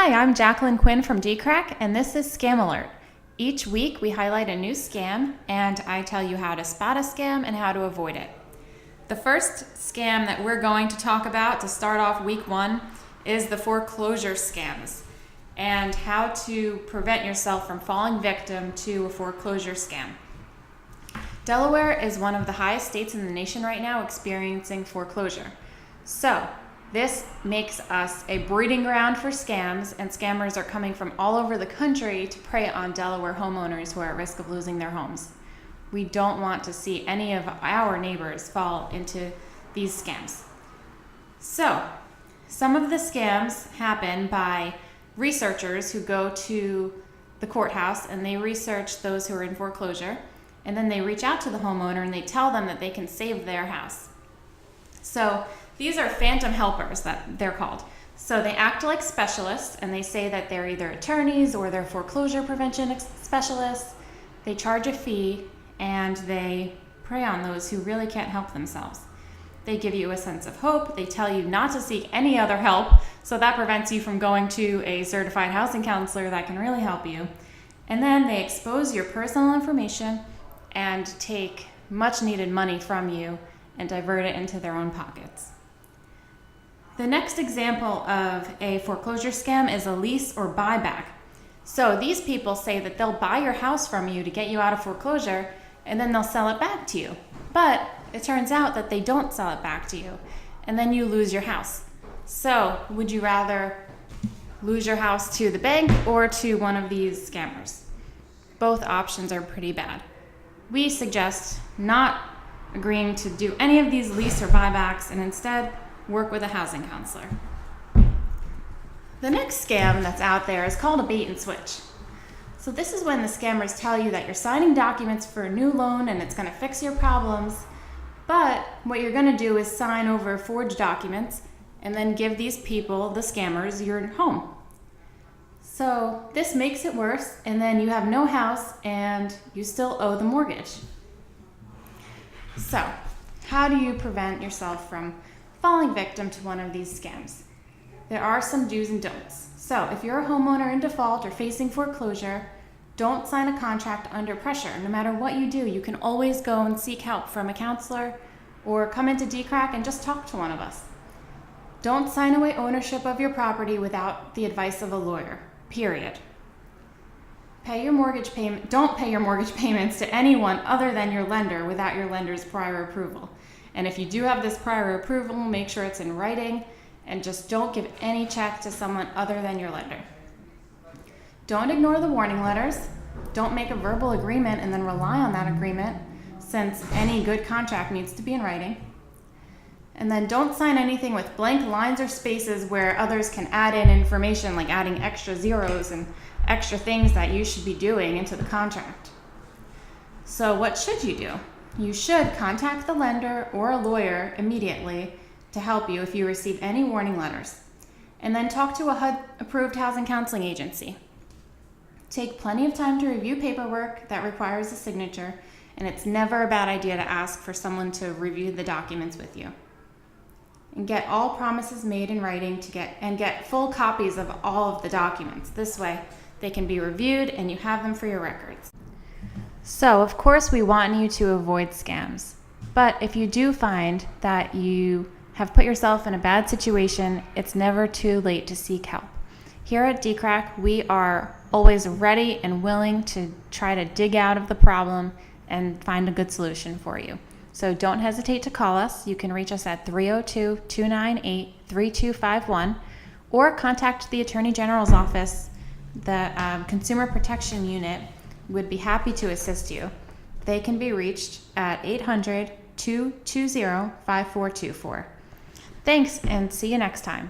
Hi, I'm Jaclyn Quinn from jquinn, and this is Scam Alert. Each week we highlight a new scam, and I tell you how to spot a scam and how to avoid it. The first scam that we're going to talk about to start off week one is the foreclosure scams and how to prevent yourself from falling victim to a foreclosure scam. Delaware is one of the highest states in the nation right now experiencing foreclosure. So this makes us a breeding ground for scams, and scammers are coming from all over the country to prey on Delaware homeowners who are at risk of losing their homes. We don't want to see any of our neighbors fall into these scams. So, some of the scams happen by researchers who go to the courthouse and they research those who are in foreclosure, and then they reach out to the homeowner and they tell them that they can save their house. So these are phantom helpers, that they're called. So they act like specialists, and they say that they're either attorneys or they're foreclosure prevention specialists. They charge a fee, and they prey on those who really can't help themselves. They give you a sense of hope. They tell you not to seek any other help, so that prevents you from going to a certified housing counselor that can really help you. And then they expose your personal information and take much needed money from you and divert it into their own pockets. The next example of a foreclosure scam is a lease or buyback. So these people say that they'll buy your house from you to get you out of foreclosure, and then they'll sell it back to you. But it turns out that they don't sell it back to you, and then you lose your house. So would you rather lose your house to the bank or to one of these scammers? Both options are pretty bad. We suggest not agreeing to do any of these lease or buybacks, and instead work with a housing counselor. The next scam that's out there is called a bait and switch. So this is when the scammers tell you that you're signing documents for a new loan and it's going to fix your problems, but what you're going to do is sign over forged documents and then give these people, the scammers, your home. So this makes it worse, and then you have no house and you still owe the mortgage. So how do you prevent yourself from falling victim to one of these scams? There are some do's and don'ts. So if you're a homeowner in default or facing foreclosure, don't sign a contract under pressure. No matter what you do, you can always go and seek help from a counselor or come into DCRAC and just talk to one of us. Don't sign away ownership of your property without the advice of a lawyer, period. Don't pay your mortgage payments to anyone other than your lender without your lender's prior approval. And if you do have this prior approval, make sure it's in writing, and just don't give any check to someone other than your lender. Don't ignore the warning letters. Don't make a verbal agreement and then rely on that agreement, since any good contract needs to be in writing. And then don't sign anything with blank lines or spaces where others can add in information, like adding extra zeros and extra things that you should be doing into the contract. So what should you do? You should contact the lender or a lawyer immediately to help you if you receive any warning letters. And then talk to a HUD-approved housing counseling agency. Take plenty of time to review paperwork that requires a signature, and it's never a bad idea to ask for someone to review the documents with you. And get all promises made in writing and get full copies of all of the documents. This way, they can be reviewed and you have them for your records. So, of course, we want you to avoid scams. But if you do find that you have put yourself in a bad situation, it's never too late to seek help. Here at DCRAC, we are always ready and willing to try to dig out of the problem and find a good solution for you. So don't hesitate to call us. You can reach us at 302-298-3251 or contact the Attorney General's office. The Consumer Protection Unit would be happy to assist you. They can be reached at 800-220-5424. Thanks, and see you next time.